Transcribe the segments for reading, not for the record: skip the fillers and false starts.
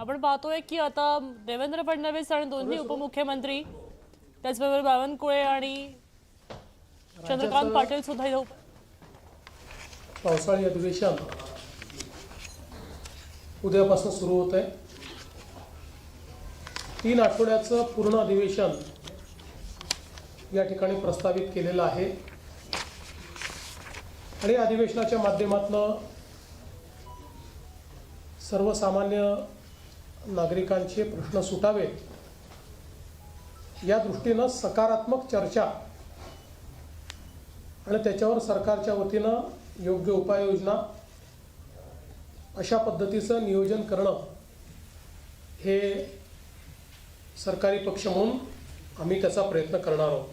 आपण पाहतोय की आता देवेंद्र फडणवीस आणि दोन्ही उपमुख्यमंत्री त्याचबरोबर बावनकुळे आणि चंद्रकांत पाटील सुद्धा इथं पावसाळी अधिवेशन उद्यापासून सुरू होत आहे। 3 आठवड्याचं पूर्ण अधिवेशन या ठिकाणी प्रस्तावित केलेलं आहे आणि अधिवेशनाच्या माध्यमातून सर्वसामान्य नागरिकांचे प्रश्न सुटावेत या दृष्टीनं सकारात्मक चर्चा आणि त्याच्यावर सरकारच्या वतीनं योग्य उपाययोजना अशा पद्धतीचं नियोजन करणं हे सरकारी पक्ष म्हणून आम्ही त्याचा प्रयत्न करणार आहोत।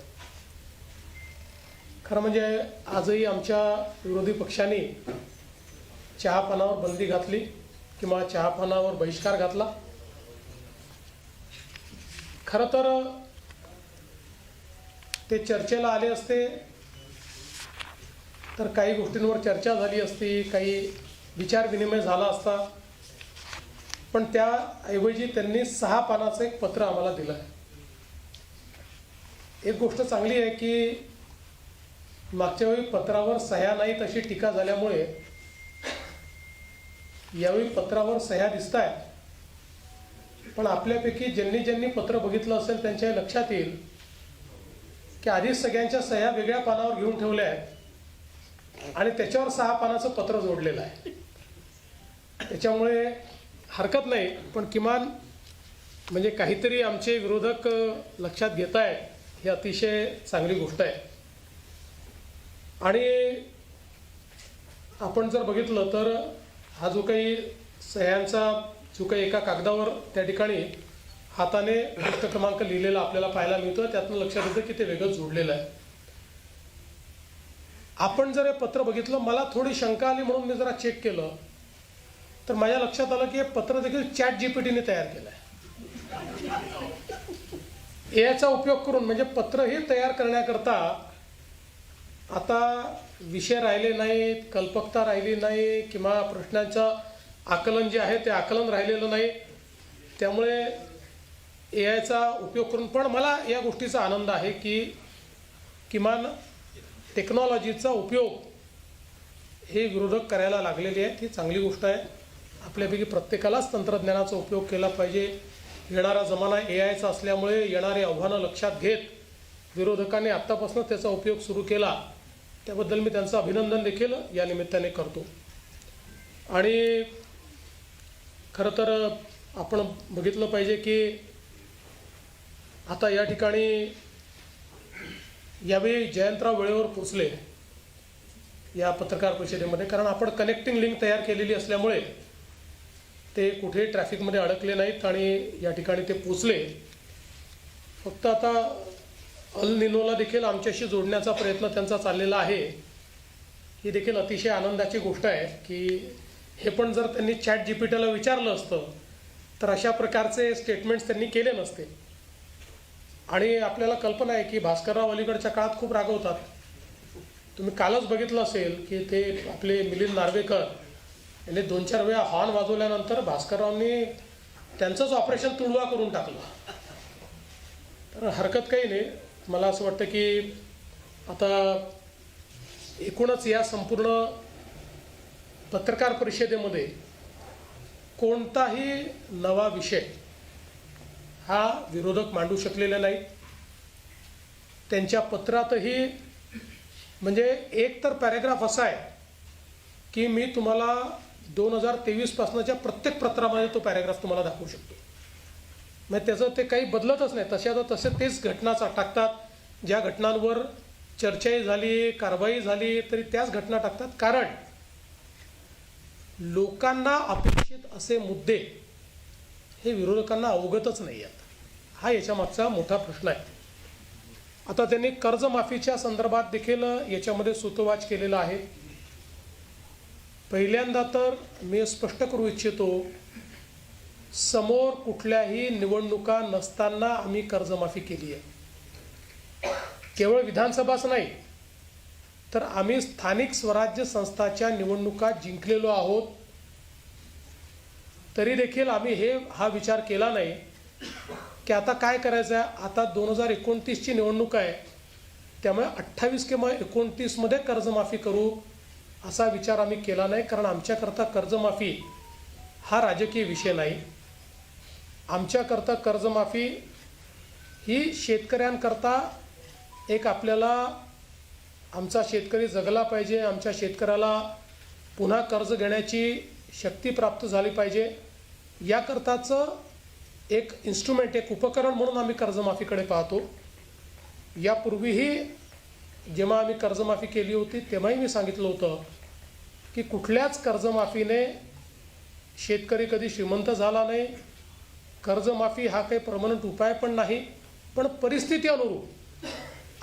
खरं म्हणजे आजही आमच्या विरोधी पक्षांनी चहापानावर बंदी घातली किंवा चहापानावर बहिष्कार घातला। खरं तर ते चर्चेला आले असते तर काही गोष्टींवर चर्चा झाली असती, काही विचारविनिमय झाला असता, पण त्याऐवजी त्यांनी 6 पानाचं एक पत्र आम्हाला दिलं आहे। एक गोष्ट चांगली आहे की मागच्या वेळी पत्रावर सह्या नाहीत अशी टीका झाल्यामुळे यावेळी पत्रावर सह्या दिसत आहेत। पण आपल्यापैकी ज्यांनी पत्र बघितलं असेल त्यांच्या लक्षात येईल की आधीच सगळ्यांच्या सह्या वेगळ्या पानावर घेऊन ठेवल्या आहेत आणि त्याच्यावर 6 पानाचं पत्र जोडलेलं आहे। त्याच्यामुळे हरकत नाही, पण किमान म्हणजे काहीतरी आमचे विरोधक लक्षात घेत आहेत ही अतिशय चांगली गोष्ट आहे। आणि आपण जर बघितलं तर हा जो काही सह्यांचा जो काही एका कागदावर त्या ठिकाणी हाताने पृष्ठ क्रमांक लिहिलेला आपल्याला पाहायला मिळतो, त्यातून लक्षात येतं की ते वेगळं जोडलेलं आहे। आपण जर हे पत्र बघितलं, मला थोडी शंका आली म्हणून मी जरा चेक केलं तर माझ्या लक्षात आलं की हे पत्र देखील ChatGPTने तयार केलं आहे। एआयचा उपयोग करून, म्हणजे पत्र हे तयार करण्याकरता आता विषय राहिले नाहीत, कल्पकता राहिली नाही किंवा प्रश्नांचं आकलन जे आहे ते आकलन राहिलेलं नाही। त्यामुळे एआयचा उपयोग करून, पण मला या गोष्टीचा आनंद आहे की किमान टेक्नॉलॉजीचा उपयोग हे विरोधक करायला लागलेले आहेत। ही चांगली गोष्ट आहे। आपल्यापैकी प्रत्येकालाच तंत्रज्ञानाचा उपयोग केला पाहिजे। येणारा जमाना एआयचा असल्यामुळे येणारी आव्हानं लक्षात घेत विरोधकांनी आत्तापासून त्याचा उपयोग सुरू केला, त्याबद्दल मी त्यांचं अभिनंदन देखील या निमित्ताने करतो। आणि खरं तर आपण बघितलं पाहिजे की आता या ठिकाणी यावेळी जयंतराव वेळेवर पोचले या पत्रकार परिषदेमध्ये, कारण आपण कनेक्टिंग लिंक तयार केलेली असल्यामुळे ते कुठेही ट्रॅफिकमध्ये अडकले नाहीत आणि या ठिकाणी ते पोचले। फक्त आता अल निनोला देखील आमच्याशी जोडण्याचा प्रयत्न त्यांचा चाललेला आहे। ही देखील अतिशय आनंदाची गोष्ट आहे की हे पण जर त्यांनी ChatGPTला विचारलं असतं तर अशा प्रकारचे स्टेटमेंट्स त्यांनी केले नसते। आणि आपल्याला कल्पना आहे की भास्करराव अलीकडच्या काळात खूप रागवतात। तुम्ही कालच बघितलं असेल की ते आपले मिलिंद नार्वेकर यांनी 2-4 वेळा हॉर्न वाजवल्यानंतर भास्कररावनी त्यांचंच ऑपरेशन तुडवा करून टाकलं। तर हरकत काही नाही। मला असं वाटतं की आता एकूणच या संपूर्ण पत्रकार परिषदेमध्ये कोणताही नवा विषय हा विरोधक मांडू शकलेला नाही। त्यांच्या पत्रातही म्हणजे एक तर पॅरेग्राफ असा आहे की मी तुम्हाला 2023 पासूनच्या प्रत्येक पत्रामध्ये तो पॅरेग्राफ तुम्हाला दाखवू शकतो। म्हणजे त्याचं ते काही बदलतच नाही, तसे तेच घटना टाकतात। ज्या घटनांवर चर्चाही झाली, कारवाई झाली तरी त्याच घटना टाकतात, कारण लोकांना अपेक्षित असे मुद्दे हे विरोधकांना अवगतच नाही आहेत। हा याच्या मागचा मोठा प्रश्न आहे। आता त्यांनी कर्जमाफीच्या संदर्भात देखील याच्यामध्ये सूतोवाच केलेला आहे। पहिल्यांदा तर मी स्पष्ट करू इच्छितो, समोर कुठल्याही निवडणुका नसताना आम्ही कर्जमाफी केली आहे। केवळ विधानसभाच नाही तर आम्ही स्थानिक स्वराज्य संस्थाच्या निवडणुका जिंकलेलो आहोत। तरी देखील आम्ही हा विचार केला नाही की आता काय करायचं आहे. आता 2029ची निवडणूक आहे, त्यामुळे 28 किंवा 29मध्ये कर्जमाफी करू असा विचार आम्ही केला नाही. कारण आमच्याकरता कर्जमाफी हा राजकीय विषय नाही. आमच्याकरता कर्जमाफी ही शेतकऱ्यांकरता एक आपल्याला आमचा शेतकरी जगला पाहिजे, आमच्या शेतकऱ्याला पुन्हा कर्ज घेण्याची शक्ती प्राप्त झाली पाहिजे, याकरताचं एक इन्स्ट्रुमेंट, एक उपकरण म्हणून आम्ही कर्जमाफीकडे पाहतो. यापूर्वीही जेव्हा आम्ही कर्जमाफी केली होती तेव्हाही मी सांगितलं होतं की कुठल्याच कर्जमाफीने शेतकरी कधी श्रीमंत झाला नाही. कर्जमाफी हा काही परमनंट उपाय पण नाही, पण परिस्थिती अनुरूप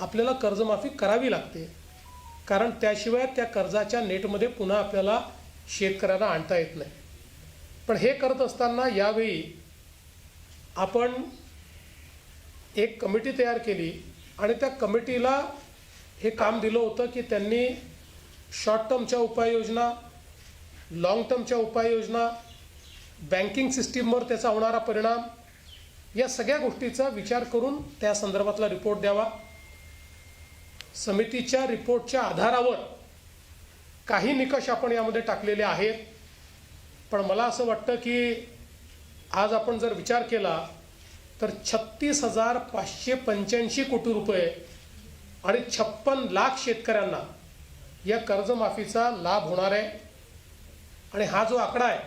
आपल्याला कर्जमाफी करावी लागते. कारण त्याशिवाय त्या कर्जाच्या नेटमध्ये पुन्हा आपल्याला शेतकऱ्याला आणता येत नाही. पण हे करत असताना यावेळी आपण एक कमिटी तयार केली आणि त्या कमिटीला हे काम दिलं होतं की त्यांनी शॉर्ट टर्मच्या उपाययोजना, लाँग टर्मच्या उपाययोजना, बँकिंग सिस्टीमवर त्याचा होणारा परिणाम, या सगळ्या गोष्टीचा विचार करून त्या संदर्भातला रिपोर्ट द्यावा. समितीच्या रिपोर्टच्या आधारावर काही निकष आपण यामध्ये टाकलेले आहेत. पण मला असं वाटतं की आज आपण जर विचार केला तर 36,585 कोटी रुपये आणि 56 लाख शेतकऱ्यांना या कर्जमाफीचा लाभ होणार आहे. आणि हा जो आकडा आहे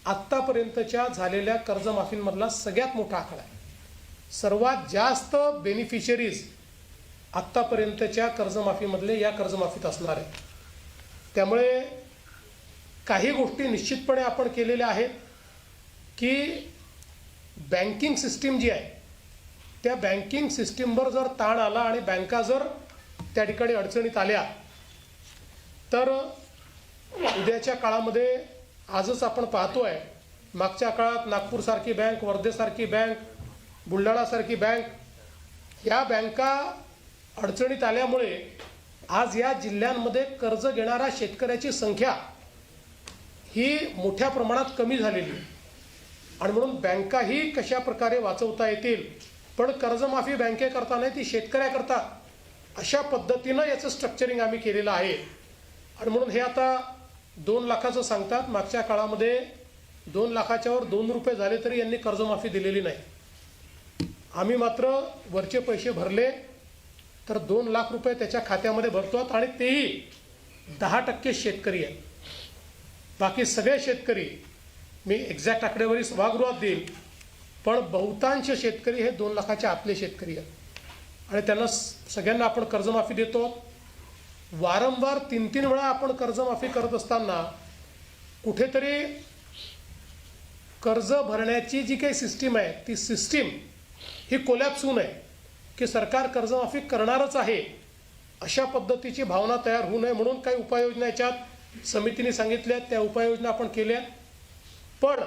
आत्तापर्यंतच्या झालेल्या कर्जमाफींमधला सगळ्यात मोठा आकडा आहे. सर्वात जास्त बेनिफिशरीज आत्तापर्यंतच्या कर्जमाफीमधले या कर्जमाफीत असणार आहे. त्यामुळे काही गोष्टी निश्चितपणे आपण केलेल्या आहेत की बँकिंग सिस्टीम जी आहे त्या बँकिंग सिस्टीमवर जर ताण आला आणि बँका जर त्या ठिकाणी अडचणीत आल्या तर उद्याच्या काळामध्ये आजच आपण पाहतोय, मागच्या काळात नागपूरसारखी बँक, वर्धेसारखी बँक, बुलढाणासारखी बँक, या बँका अडचणीत आल्यामुळे आज या जिल्ह्यांमध्ये कर्ज घेणाऱ्या शेतकऱ्याची संख्या ही मोठ्या प्रमाणात कमी झालेली आहे. आणि म्हणून बँकाही कशा प्रकारे वाचवता येतील, पण कर्जमाफी बँकेकरता नाही, ती शेतकऱ्याकरता, अशा पद्धतीनं याचं स्ट्रक्चरिंग आम्ही केलेलं आहे. आणि म्हणून हे आता 2 लाखाचं सांगतात. मागच्या काळामध्ये 2 लाखाच्यावर 2 रुपये झाले तरी यांनी कर्जमाफी दिलेली नाही. आम्ही मात्र वरचे पैसे भरले तर 2 लाख रुपये त्याच्या खात्यामध्ये भरतो आणि तेही 10% शेतकरी आहेत. बाकी सगळे शेतकरी, मी एक्झॅक्ट आकडेवारी सभागृहात देईल, पण बहुतांश शेतकरी हे 2 लाखाच्या आतले शेतकरी आहेत. आणि त्यांना सगळ्यांना आपण कर्जमाफी देतो. वारंवार 3-3 वेळा आपण कर्जमाफी करत असताना कुठेतरी कर्ज भरण्याची जी काही सिस्टीम आहे ती सिस्टीम ही कोलॅप्स होऊ नये, की सरकार कर्जमाफी करणारच आहे अशा पद्धतीची भावना तयार होऊ नये म्हणून काही उपाययोजना याच्यात समितीने सांगितल्या, त्या उपाययोजना आपण केल्या. पण